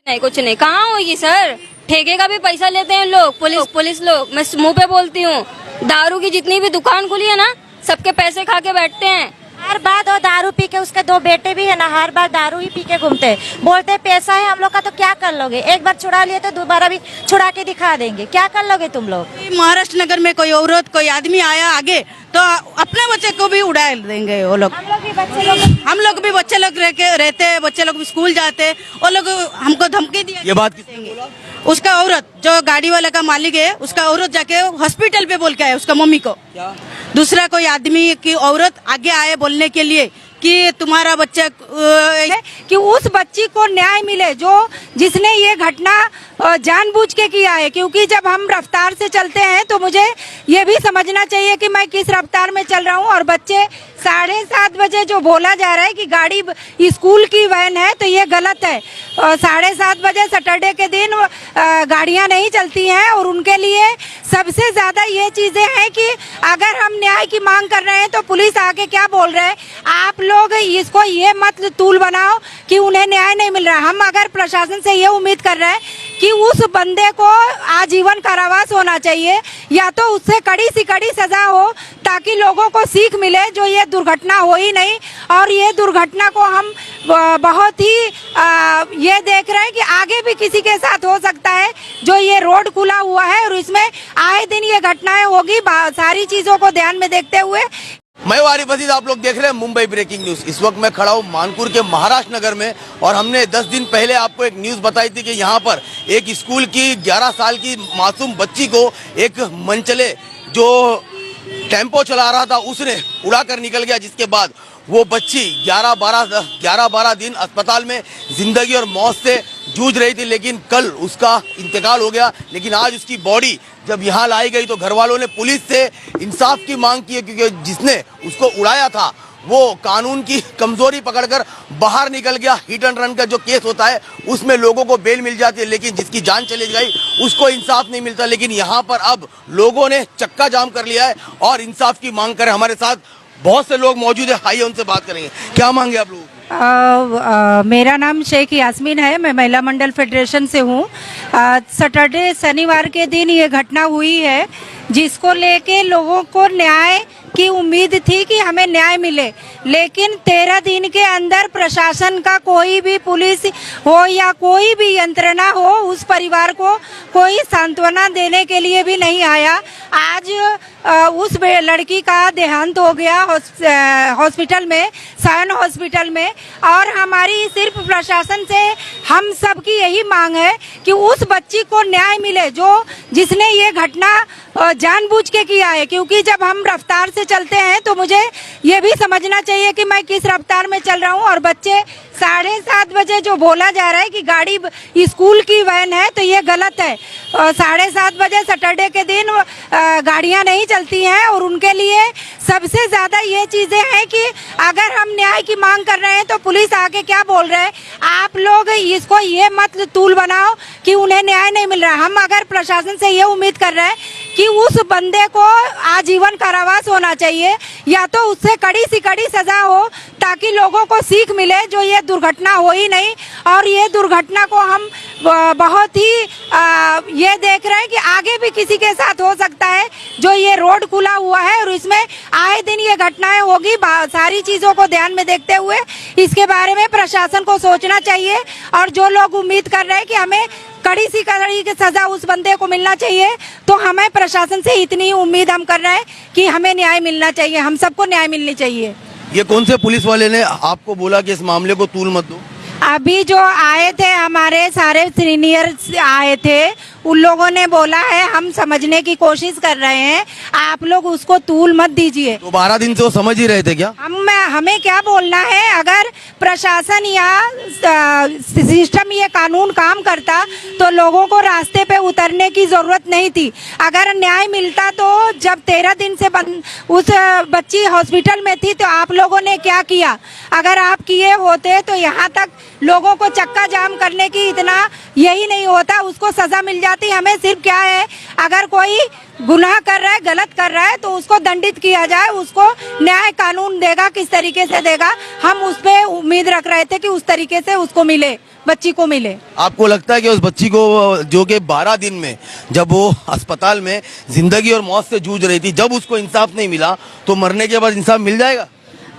नहीं, कुछ नहीं। कहाँ होगी सर? ठेके का भी पैसा लेते हैं लोग, पुलिस लोग। मैं मुंह पे बोलती हूँ, दारू की जितनी भी दुकान खुली है ना, सबके पैसे खा के बैठते हैं। हर बार वो दारू पी के, उसके 2 बेटे भी है ना, हर बार दारू ही पी के घूमते हैं। बोलते हैं पैसा है हम लोग का तो क्या कर लोगे, एक बार छुड़ा लिए तो दोबारा भी छुड़ा के दिखा देंगे, क्या कर लोगे तुम लोग। महाराष्ट्र नगर में कोई औरत कोई आदमी आया आगे तो अपने बच्चे को भी उड़ा देंगे वो लोग। हम लोग भी बच्चे लोग रहते हैं, बच्चे लोग भी स्कूल जाते हैं, वो लोग हमको धमकी दिया। ये बात किसने बोला? उसका औरत जो गाड़ी वाले का मालिक है, उसका औरत जाके हॉस्पिटल पे बोल के आया उसका मम्मी को। क्या? दूसरा कोई आदमी की औरत आगे आए बोलने के लिए कि तुम्हारा बच्चा कि उस बच्ची को न्याय मिले जो जिसने ये घटना जानबूझ के किया है। क्योंकि जब हम रफ्तार से चलते हैं तो मुझे ये भी समझना चाहिए कि मैं किस रफ्तार में चल रहा हूँ। और बच्चे 7:30 बजे जो बोला जा रहा है कि गाड़ी स्कूल की वैन है, तो ये गलत है। 7:30 बजे सैटरडे के दिन गाड़ियाँ नहीं चलती हैं। और उनके लिए सबसे ज्यादा ये चीजें हैं कि अगर हम न्याय की मांग कर रहे हैं तो पुलिस आके क्या बोल रहे हैं, आप लोग इसको ये मत तूल बनाओ कि उन्हें न्याय नहीं मिल रहा। हम अगर प्रशासन से ये उम्मीद कर रहे हैं कि उस बंदे को आजीवन कारावास होना चाहिए, या तो उससे कड़ी से कड़ी सजा हो ताकि लोगों को सीख मिले जो ये दुर्घटना हो ही नहीं। और ये दुर्घटना को हम बहुत ही ये देख रहे हैं कि आगे भी किसी के साथ हो सकता है। जो ये रोड खुला हुआ है और इसमें आए दिन ये घटनाएं होगी, सारी चीजों को ध्यान में देखते हुए। मैं आरिफ अजीज, आप लोग देख रहे हैं मुंबई ब्रेकिंग न्यूज। इस वक्त मैं खड़ा हूँ मानपुर के महाराष्ट्र नगर में, और हमने 10 दिन पहले आपको एक न्यूज बताई थी कि यहाँ पर एक स्कूल की 11 साल की मासूम बच्ची को एक मनचले जो टेम्पो चला रहा था उसने उड़ा कर निकल गया, जिसके बाद वो बच्ची 11-12 दिन अस्पताल में जिंदगी और मौत से जूझ रही थी। लेकिन कल उसका इंतकाल हो गया। लेकिन आज उसकी बॉडी जब यहाँ लाई गई तो घर वालों ने पुलिस से इंसाफ की मांग की है, क्योंकि जिसने उसको उड़ाया था वो कानून की कमजोरी पकड़कर बाहर निकल गया। हिट एंड रन का जो केस होता है उसमें लोगों को बेल मिल जाती है, लेकिन जिसकी जान चली गई उसको इंसाफ नहीं मिलता। लेकिन यहाँ पर अब लोगों ने चक्का जाम कर लिया है और इंसाफ की मांग करें। हमारे साथ बहुत से लोग मौजूद है, आइए उनसे बात करेंगे। क्या मांगे आप लोग? मेरा नाम शेख यास्मीन है, मैं महिला मंडल फेडरेशन से हूँ। सैटरडे शनिवार के दिन ये घटना हुई है, जिसको लेके लोगों को न्याय की उम्मीद थी कि हमें न्याय मिले। लेकिन 13 दिन के अंदर प्रशासन का कोई भी, पुलिस हो या कोई भी यंत्रणा हो, उस परिवार को कोई सांत्वना देने के लिए भी नहीं आया। आज उस लड़की का देहांत हो गया हॉस्पिटल में, सायन हॉस्पिटल में। और हमारी सिर्फ प्रशासन से हम सब की यही मांग है कि उस बच्ची को न्याय मिले जो जिसने ये घटना जानबूझ के किया है। क्योंकि जब हम रफ्तार से चलते हैं तो मुझे ये भी समझना चाहिए कि मैं किस रफ्तार में चल रहा हूँ। और बच्चे 7:30 बजे जो बोला जा रहा है कि गाड़ी स्कूल की वैन है, तो ये गलत है। 7:30 बजे सैटरडे के दिन गाड़ियाँ नहीं चलती हैं। और उनके लिए सबसे ज्यादा ये चीजें हैं कि अगर हम न्याय की मांग कर रहे हैं तो पुलिस आके क्या बोल रहे हैं, आप लोग इसको ये मत तूल बनाओ कि उन्हें न्याय नहीं मिल रहा। हम अगर प्रशासन से ये उम्मीद कर रहे हैं कि उस बंदे को आजीवन कारावास होना चाहिए, या तो उससे कड़ी से कड़ी सजा हो ताकि लोगों को सीख मिले जो ये दुर्घटना हो ही नहीं। और ये दुर्घटना को हम बहुत ही ये देख रहे हैं कि आगे भी किसी के साथ हो सकता है। जो ये रोड खुला हुआ है और इसमें आए दिन ये घटनाएं होगी, सारी चीजों को ध्यान में देखते हुए इसके बारे में प्रशासन को सोचना चाहिए। और जो लोग उम्मीद कर रहे हैं कि हमें कड़ी सी कड़ी की सजा उस बंदे को मिलना चाहिए, तो हमें प्रशासन से इतनी उम्मीद हम कर रहे हैं कि हमें न्याय मिलना चाहिए, हम सबको न्याय मिलनी चाहिए। ये कौन से पुलिस वाले ने आपको बोला कि इस मामले को तूल मत दो? अभी जो आए थे हमारे सारे सीनियर आए थे, उन लोगों ने बोला है हम समझने की कोशिश कर रहे हैं, आप लोग उसको तूल मत दीजिए। तो 12 दिन से वो समझ ही रहे थे क्या? हमें क्या बोलना है, अगर प्रशासन या सिस्टम ये कानून काम करता तो लोगों को रास्ते पे उतरने की जरूरत नहीं थी। अगर न्याय मिलता तो जब 13 दिन से उस बच्ची हॉस्पिटल में थी तो आप लोगों ने क्या किया? अगर आप किए होते तो यहाँ तक लोगों को चक्का जाम करने की इतना यही नहीं होता, उसको सजा मिल जाती। हमें सिर्फ क्या है, अगर कोई गुनाह कर रहा है, गलत कर रहा है तो उसको दंडित किया जाए, उसको न्याय कानून देगा, किस तरीके से देगा, हम उस पे उम्मीद रख रहे थे कि उस तरीके से उसको मिले। बच्ची को मिले। आपको लगता है कि उस बच्ची को जो कि 12 दिन में जब वो अस्पताल में जिंदगी और मौत से जूझ रही थी, जब उसको इंसाफ नहीं मिला तो मरने के बाद इंसाफ मिल जाएगा?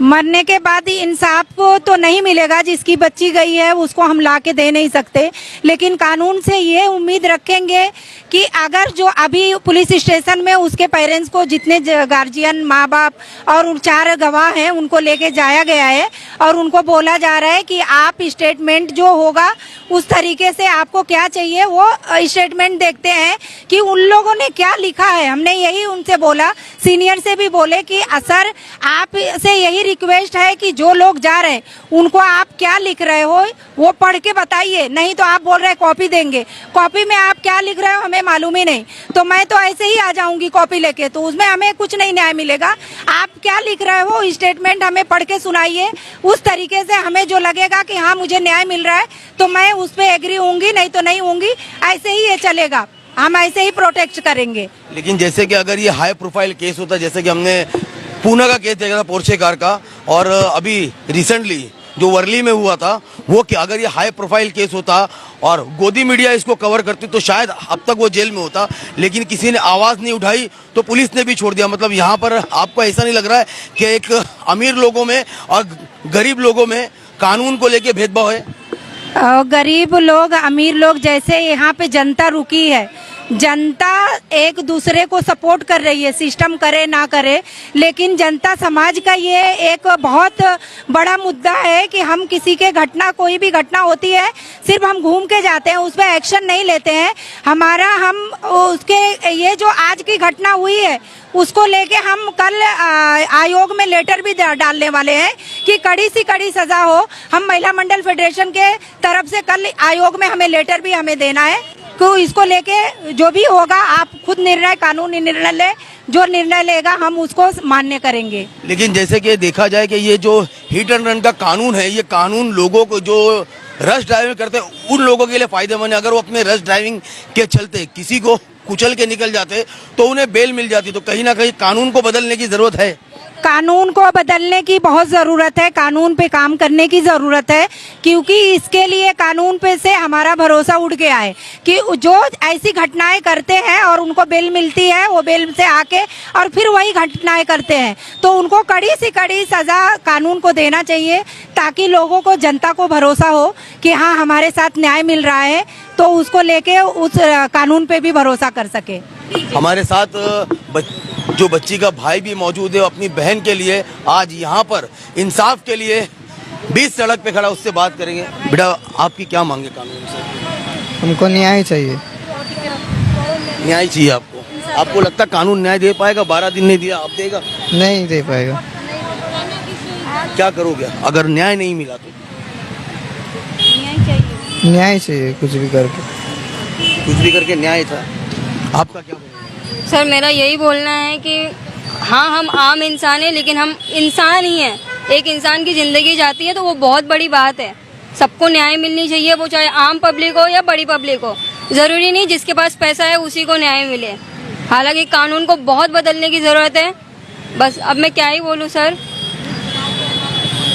मरने के बाद ही इंसाफ तो नहीं मिलेगा। जिसकी बच्ची गई है उसको हम ला के दे नहीं सकते, लेकिन कानून से ये उम्मीद रखेंगे कि अगर जो अभी पुलिस स्टेशन में उसके पेरेंट्स को जितने गार्जियन माँ बाप और 4 गवाह हैं उनको लेके जाया गया है और उनको बोला जा रहा है कि आप स्टेटमेंट जो होगा उस तरीके से आपको क्या चाहिए वो स्टेटमेंट देखते हैं कि उन लोगों ने क्या लिखा है। हमने यही उनसे बोला, सीनियर से भी बोले कि सर आप से यही रिक्वेस्ट है कि जो लोग जा रहे हैं उनको आप क्या लिख रहे हो वो पढ़ के बताइए, नहीं तो आप बोल रहे हैं कॉपी देंगे, कॉपी में आप क्या लिख रहे हो हमें मालूम ही नहीं, तो मैं तो ऐसे ही आ जाऊंगी कॉपी लेके, तो उसमें हमें कुछ नहीं न्याय मिलेगा। आप क्या लिख रहे हो स्टेटमेंट हमें पढ़ के सुनाइए, उस तरीके से हमें जो लगेगा कि हाँ मुझे न्याय मिल रहा है तो मैं उस पर एग्री होंगी, नहीं तो नहीं होंगी। ऐसे ही ये चलेगा, हम ऐसे ही प्रोटेक्ट करेंगे। लेकिन जैसे कि अगर ये हाई प्रोफाइल केस होता, जैसे कि हमने पूना का केस देखा था पोर्शे कार का, और अभी रिसेंटली जो वर्ली में हुआ था वो, कि अगर ये हाई प्रोफाइल केस होता और गोदी मीडिया इसको कवर करती तो शायद अब तक वो जेल में होता, लेकिन किसी ने आवाज़ नहीं उठाई तो पुलिस ने भी छोड़ दिया। मतलब यहाँ पर आपको ऐसा नहीं लग रहा है कि एक अमीर लोगों में और गरीब लोगों में कानून को लेके भेदभाव है? गरीब लोग अमीर लोग जैसे यहाँ पे जनता रुकी है, जनता एक दूसरे को सपोर्ट कर रही है, सिस्टम करे ना करे, लेकिन जनता समाज का ये एक बहुत बड़ा मुद्दा है कि हम किसी के घटना, कोई भी घटना होती है सिर्फ हम घूम के जाते हैं, उस पर एक्शन नहीं लेते हैं। हम उसके ये जो आज की घटना हुई है उसको लेके हम कल आयोग में लेटर भी डालने वाले हैं कि कड़ी सी कड़ी सजा हो। हम महिला मंडल फेडरेशन के तरफ से कल आयोग में हमें लेटर भी हमें देना है तो इसको लेके जो भी होगा आप खुद निर्णय, कानूनी निर्णय ले, जो निर्णय लेगा हम उसको मान्य करेंगे। लेकिन जैसे कि देखा जाए कि ये जो हिट एंड रन का कानून है, ये कानून लोगों को जो रश ड्राइविंग करते हैं उन लोगों के लिए फायदेमंद है। अगर वो अपने रश ड्राइविंग के चलते किसी को कुचल के निकल जाते तो उन्हें बेल मिल जाती। तो कहीं ना कहीं कानून को बदलने की जरूरत है। कानून को बदलने की बहुत ज़रूरत है, कानून पे काम करने की ज़रूरत है, क्योंकि इसके लिए कानून पे से हमारा भरोसा उठ गया है कि जो ऐसी घटनाएं करते हैं और उनको बेल मिलती है, वो बेल से आके और फिर वही घटनाएं करते हैं, तो उनको कड़ी से कड़ी सज़ा कानून को देना चाहिए ताकि लोगों को, जनता को भरोसा हो कि हाँ हमारे साथ न्याय मिल रहा है, तो उसको लेके उस कानून पे भी भरोसा कर सके। हमारे साथ जो बच्ची का भाई भी मौजूद है, अपनी बहन के लिए आज यहाँ पर इंसाफ के लिए बीच सड़क पे खड़ा, उससे बात करेंगे। बेटा आपकी क्या मांगे कानून से? हमको न्याय चाहिए। न्याय चाहिए आपको? आपको लगता है कानून न्याय दे पाएगा? 12 दिन नहीं दिया, आप देगा? नहीं दे पाएगा। क्या करोगे अगर न्याय नहीं मिला तो? न्याय चाहिए, कुछ भी करके न्याय था। आपका क्या? सर मेरा यही बोलना है कि हाँ हम आम इंसान हैं, लेकिन हम इंसान ही हैं। एक इंसान की ज़िंदगी जाती है तो वो बहुत बड़ी बात है। सबको न्याय मिलनी चाहिए, वो चाहे आम पब्लिक हो या बड़ी पब्लिक हो। ज़रूरी नहीं जिसके पास पैसा है उसी को न्याय मिले। हालांकि कानून को बहुत बदलने की ज़रूरत है। बस अब मैं क्या ही बोलूँ सर।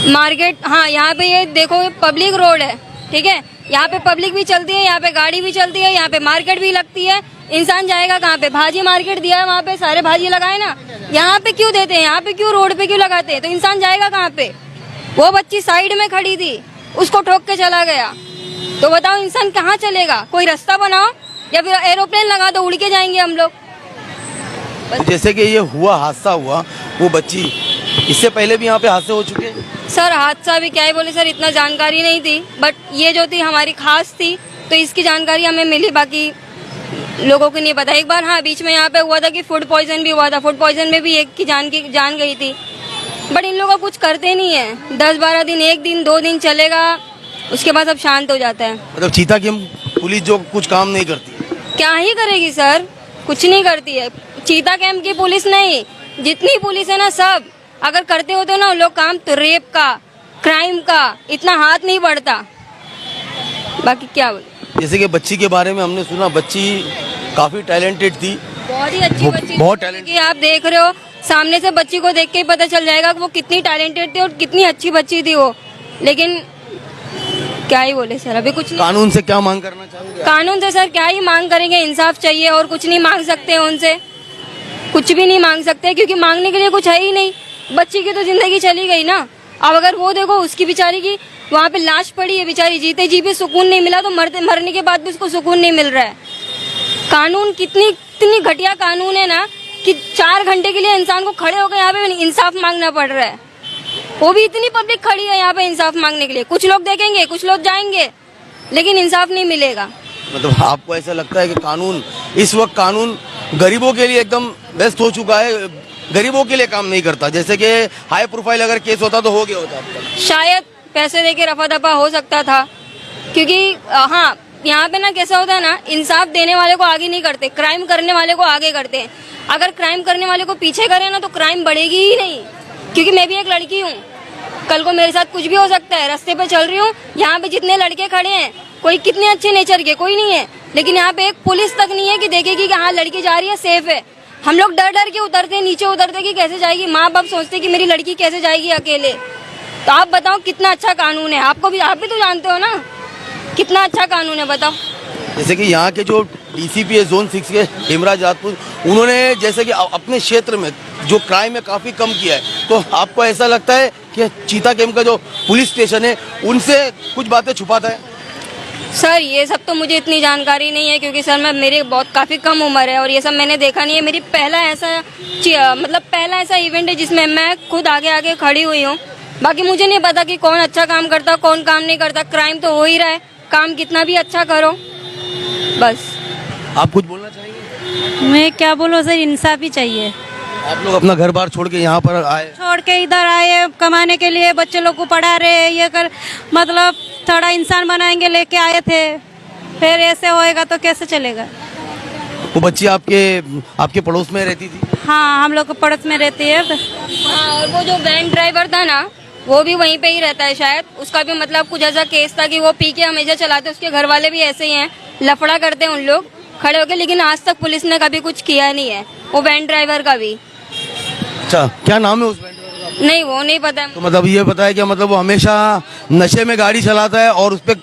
मार्केट, हाँ यहाँ पे ये देखो पब्लिक रोड है, ठीक है, यहाँ पे पब्लिक भी चलती है, यहाँ पे गाड़ी भी चलती है, यहाँ पे मार्केट भी लगती है। इंसान जाएगा कहाँ पे? भाजी मार्केट दिया है वहाँ पे सारे भाजी लगाए ना, यहाँ पे क्यों देते हैं? यहाँ पे क्यों, रोड पे क्यों लगाते हैं? तो इंसान जाएगा कहाँ पे? वो बच्ची साइड में खड़ी थी, उसको ठोक के चला गया, तो बताओ इंसान कहाँ चलेगा? कोई रास्ता बनाओ या फिर एरोप्लेन लगा दो, उड़ के जाएंगे हम लोग। जैसे कि ये हादसा हुआ, वो बच्ची, इससे पहले भी यहाँ पे हादसे हो चुके हैं? सर हादसा भी क्या ही बोले सर, इतना जानकारी नहीं थी, बट ये जो थी हमारी खास थी तो इसकी जानकारी हमें मिली, बाकी लोगों को नहीं पता। एक बार हाँ बीच में यहाँ पे हुआ था कि फूड पॉइजन भी हुआ था, फूड पॉइजन में भी एक की जान गई थी, बट इन लोगों कुछ करते नहीं है। 10-12 दिन, 1 दिन 2 दिन चलेगा, उसके बाद सब शांत हो जाता है। मतलब चीता की पुलिस जो कुछ काम नहीं करती? क्या ही करेगी सर, कुछ नहीं करती है। चीता कैंप की पुलिस नहीं, जितनी पुलिस है ना सब अगर करते होते ना लोग काम, तो रेप का, क्राइम का इतना हाथ नहीं बढ़ता। बाकी क्या बोले। जैसे कि बच्ची के बारे में हमने सुना, बच्ची काफी टैलेंटेड थी, बहुत ही अच्छी बच्ची, बहुत टैलेंटेड। आप देख रहे हो सामने से बच्ची को देख के ही पता चल जाएगा कि वो कितनी टैलेंटेड थी और कितनी अच्छी बच्ची थी वो। लेकिन क्या ही बोले सर, अभी कुछ नहीं। कानून से क्या मांग करना चाहोगे? कानून से सर क्या ही मांग करेंगे, इंसाफ चाहिए और कुछ नहीं मांग सकते उनसे, कुछ भी नहीं मांग सकते क्योंकि मांगने के लिए कुछ है ही नहीं। बच्ची की तो जिंदगी चली गई ना। अब अगर वो देखो उसकी बेचारी की वहाँ पे लाश पड़ी है, बेचारी जीते जी भी सुकून नहीं मिला, तो मरने के बाद भी उसको सुकून नहीं मिल रहा है। कानून कितनी घटिया कानून है ना कि 4 घंटे के लिए इंसान को खड़े होकर यहाँ पे इंसाफ मांगना पड़ रहा है। वो भी इतनी पब्लिक खड़ी है यहाँ पे इंसाफ मांगने के लिए। कुछ लोग देखेंगे, कुछ लोग जाएंगे, लेकिन इंसाफ नहीं मिलेगा। मतलब आपको ऐसा लगता है कि कानून इस वक्त कानून गरीबों के लिए एकदम व्यस्त हो चुका है, गरीबों के लिए काम नहीं करता? जैसे कि हाई प्रोफाइल अगर केस होता तो हो गया होता आपका। शायद पैसे देके रफा दफा हो सकता था, क्योंकि हाँ यहाँ पे ना कैसा होता है ना, इंसाफ देने वाले को आगे नहीं करते, क्राइम करने वाले को आगे करते हैं। अगर क्राइम करने वाले को पीछे करें ना तो क्राइम बढ़ेगी ही नहीं। क्योंकि मैं भी एक लड़की हूँ, कल को मेरे साथ कुछ भी हो सकता है। रास्ते पे चल रही हूँ, यहाँ पे जितने लड़के खड़े हैं कोई कितने अच्छे नेचर के कोई नहीं है, लेकिन यहाँ पे एक पुलिस तक नहीं है कि देखेगी कि हाँ लड़की जा रही है, सेफ है। हम लोग डर डर के उतरते, नीचे उतरते कि कैसे जाएगी। माँ बाप सोचते कि मेरी लड़की कैसे जाएगी अकेले। तो आप बताओ कितना अच्छा कानून है, आप भी तो जानते हो ना कितना अच्छा कानून है, बताओ। जैसे कि यहाँ के जो डीसीपी है जोन 6 के हेमराज राजपूत, उन्होंने जैसे कि अपने क्षेत्र में जो क्राइम है काफी कम किया है, तो आपको ऐसा लगता है कि चीता कैंप का जो पुलिस स्टेशन है उनसे कुछ बातें छुपाता है? सर ये सब तो मुझे इतनी जानकारी नहीं है, क्योंकि सर मेरे बहुत काफ़ी कम उम्र है और ये सब मैंने देखा नहीं है। मेरी पहला ऐसा इवेंट है जिसमें मैं खुद आगे खड़ी हुई हूँ। बाकी मुझे नहीं पता कि कौन अच्छा काम करता कौन काम नहीं करता। क्राइम तो हो ही रहा है, काम कितना भी अच्छा करो बस। आप कुछ बोलना चाहेंगे? मैं क्या बोलूँ सर, इंसाफ ही चाहिए। आप लोग अपना घर बार छोड़ के यहाँ पर आए? छोड़ के इधर आए कमाने के लिए, बच्चे लोग को पढ़ा रहे, ये कर मतलब थोड़ा इंसान बनाएंगे लेके आए थे, फिर ऐसे होएगा तो कैसे चलेगा। वो बच्ची आपके पड़ोस में रहती थी? हाँ, हम लोग को पड़ोस में रहती है। हाँ, और वो जो वैन ड्राइवर था ना वो भी वहीं पे ही रहता है शायद। उसका भी मतलब कुछ ऐसा केस था कि वो पी के हमेशा चलाते। उसके घर वाले भी ऐसे ही हैं, लफड़ा करते हैं उन लोग खड़े होके, लेकिन आज तक पुलिस ने कभी कुछ किया नहीं है। वो वैन ड्राइवर का भी। अच्छा, क्या नाम है उस वैन ड्राइवर का? नहीं, वो नहीं पता है। तो मतलब ये पता है कि मतलब वो हमेशा नशे में गाड़ी चलाता है और उस पर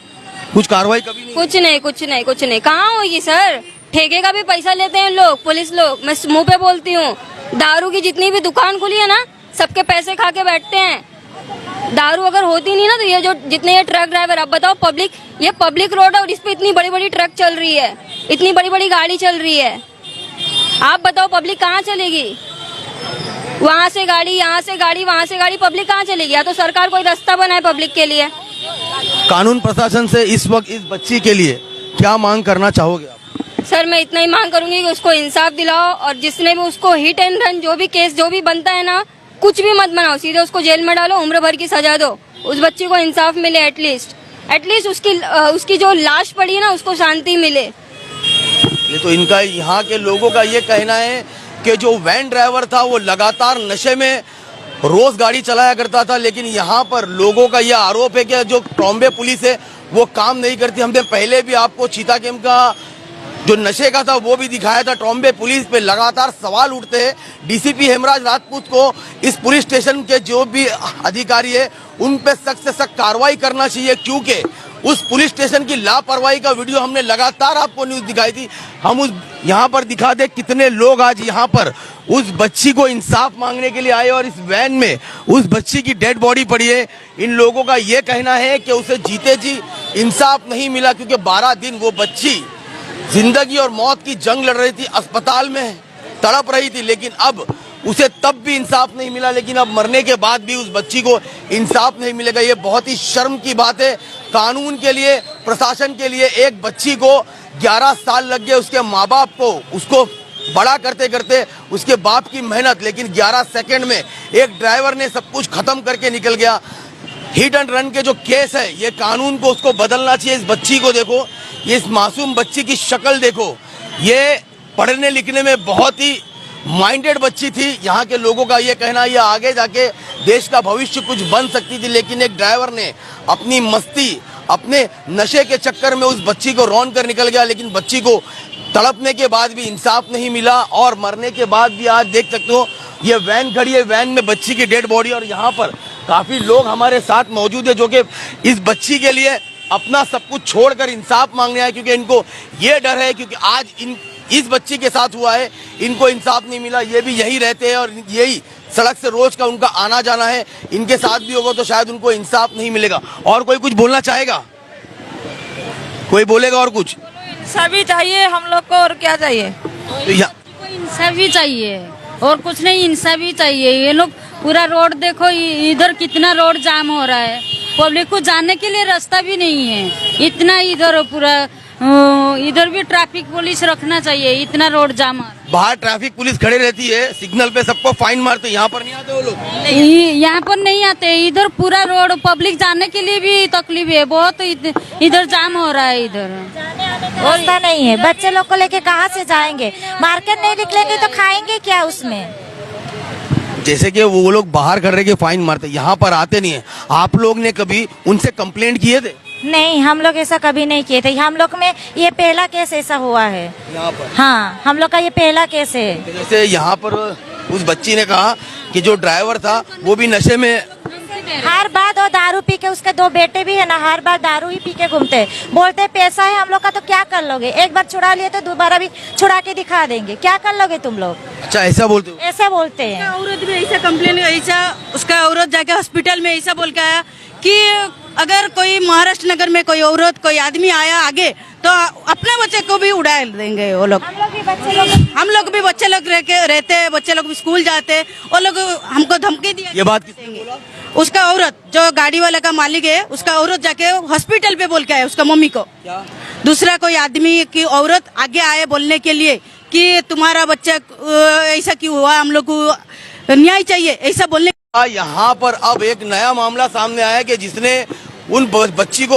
कुछ कार्रवाई कभी नहीं? कुछ नहीं। कहाँ होगी सर, ठेके का भी पैसा लेते हैं लोग, पुलिस लोग। मैं मुंह पे बोलती हूँ, दारू की जितनी भी दुकान खुली है ना सबके पैसे खा के बैठते हैं। दारू अगर होती नहीं ना तो ये जो जितने ये ट्रक ड्राइवर, अब बताओ ये पब्लिक रोड है और इस पे इतनी बड़ी बड़ी ट्रक चल रही है, इतनी बड़ी बड़ी गाड़ी चल रही है। आप बताओ पब्लिक कहाँ चलेगी? वहाँ से गाड़ी, यहाँ से गाड़ी, वहाँ से गाड़ी, पब्लिक कहाँ चलेगी? या तो सरकार कोई रास्ता बनाए पब्लिक के लिए। कानून प्रशासन से इस वक्त इस बच्ची के लिए क्या मांग करना चाहोगे आप? सर मैं इतना ही मांग करूंगी कि उसको इंसाफ दिलाओ, और जिसने भी उसको हिट एंड रन जो भी केस जो भी बनता है ना, कुछ भी मत बनाओ, सीधे उसको जेल में डालो, उम्र भर की सजा दो। उस बच्ची को इंसाफ मिले, एटलीस्ट उसकी जो लाश पड़ी है ना उसको शांति मिले। ये तो इनका यहाँ के लोगों का ये कहना है कि जो वैन ड्राइवर था वो लगातार नशे में रोज गाड़ी चलाया करता था, लेकिन यहाँ पर लोगों का यह आरोप है कि जो ट्रॉम्बे पुलिस है वो काम नहीं करती। हमने पहले भी आपको चीता कैंप का जो नशे का था वो भी दिखाया था। ट्रॉम्बे पुलिस पे लगातार सवाल उठते हैं। डीसीपी हेमराज राजपूत को इस पुलिस स्टेशन के जो भी अधिकारी है उन पे सख्त से सख्त कार्रवाई करना चाहिए, क्योंकि उस पुलिस स्टेशन की लापरवाही का वीडियो हमने लगातार आपको न्यूज दिखाई थी। हम उस यहाँ पर दिखा दे कितने लोग आज यहाँ पर उस बच्ची को इंसाफ मांगने के लिए आए और इस वैन में उस बच्ची की डेड बॉडी पड़ी है। इन लोगों का ये कहना है कि उसे जीते जी इंसाफ नहीं मिला, क्योंकि 12 दिन वो बच्ची जिंदगी और मौत की जंग लड़ रही थी, अस्पताल में तड़प रही थी, लेकिन अब उसे तब भी इंसाफ नहीं मिला, लेकिन अब मरने के बाद भी उस बच्ची को इंसाफ नहीं मिलेगा। ये बहुत ही शर्म की बात है कानून के लिए, प्रशासन के लिए। एक बच्ची को 11 साल लग गए, उसके माँ बाप को उसको बड़ा करते करते, उसके बाप की मेहनत, लेकिन 11 सेकंड में एक ड्राइवर ने सब कुछ खत्म करके निकल गया। हिट एंड रन के जो केस है, ये कानून को उसको बदलना चाहिए। इस बच्ची को देखो, ये इस मासूम बच्ची की शक्ल देखो, ये पढ़ने लिखने में बहुत ही माइंडेड बच्ची थी। यहाँ के लोगों का ये कहना, ये आगे जाके देश का भविष्य कुछ बन सकती थी, लेकिन एक ड्राइवर ने अपनी मस्ती, अपने नशे के चक्कर में उस बच्ची को रौंद कर निकल गया। लेकिन बच्ची को तड़पने के बाद भी इंसाफ नहीं मिला, और मरने के बाद भी आज देख सकते हो ये वैन खड़ी है, वैन में बच्ची की डेड बॉडी, और यहाँ पर काफ़ी लोग हमारे साथ मौजूद है जो कि इस बच्ची के लिए अपना सब कुछ छोड़कर इंसाफ मांगने आए, क्योंकि इनको ये डर है, क्योंकि आज इस बच्ची के साथ हुआ है, इनको इंसाफ नहीं मिला। ये भी यही रहते हैं और यही सड़क से रोज का उनका आना जाना है। इनके साथ भी होगा तो शायद उनको इंसाफ नहीं मिलेगा। और कोई कुछ बोलना चाहेगा? कोई बोलेगा और कुछ? सभी चाहिए हम लोग को, और क्या चाहिए? तो इंसाफ भी चाहिए और कुछ नहीं, इंसाफ भी चाहिए। ये लोग पूरा रोड देखो, इधर कितना रोड जाम हो रहा है, पब्लिक को जाने के लिए रास्ता भी नहीं है। इतना इधर पूरा इधर भी ट्रैफिक पुलिस रखना चाहिए, इतना रोड जाम है। बाहर ट्रैफिक पुलिस खड़े रहती है, सिग्नल पे सबको फाइन मारते, यहाँ पर नहीं आते वो लोग? यहाँ पर नहीं आते, इधर पूरा रोड पब्लिक जाने के लिए भी तकलीफ है बहुत, इधर जाम हो रहा है इधर। रास्ता नहीं है, बच्चे लोग को लेके कहाँ से जाएंगे? मार्केट नहीं निकलेंगे तो खाएंगे क्या उसमें? जैसे कि वो लोग बाहर खड़े के फाइन मारते, यहाँ पर आते नहीं है। आप लोग ने कभी उनसे कंप्लेंट किए थे? नहीं, हम लोग ऐसा कभी नहीं किए थे। हम लोग में ये पहला केस ऐसा हुआ है यहाँ पर। हाँ, हम लोग का ये पहला केस है। जैसे यहाँ पर उस बच्ची ने कहा कि जो ड्राइवर था वो भी नशे में, हर बार वो दारू पी के, उसके 2 बेटे भी है ना, हर बार दारू ही पी के घूमते हैं। बोलते पैसा है हम लोग का तो क्या कर लोगे? एक बार छुड़ा लिए तो दोबारा भी छुड़ा के दिखा देंगे। क्या कर लोगे तुम लोग? अच्छा ऐसा बोलते हो? ऐसे बोलते हैं। औरत भी ऐसा कंप्लेन, ऐसा उसका औरत जाके हॉस्पिटल में ऐसा बोल के आया कि अगर कोई महाराष्ट्र नगर में कोई औरत कोई आदमी आया आगे तो अपने बच्चे को भी उड़ा देंगे वो लोग। हम लोग भी बच्चे लोग रहते हैं, बच्चे लोग भी स्कूल जाते हैं, वो लोग हमको धमकी दिया। ये बात किसने बोला? उसका औरत, जो गाड़ी वाला का मालिक है, उसका औरत जाके हॉस्पिटल पे बोल के आया उसका मम्मी को। क्या? दूसरा कोई आदमी की औरत आगे आए बोलने के लिए कि तुम्हारा बच्चा ऐसा क्यों हुआ, हम लोग को न्याय चाहिए, ऐसा बोलने। यहाँ पर अब एक नया मामला सामने आया है कि जिसने उन बच्ची को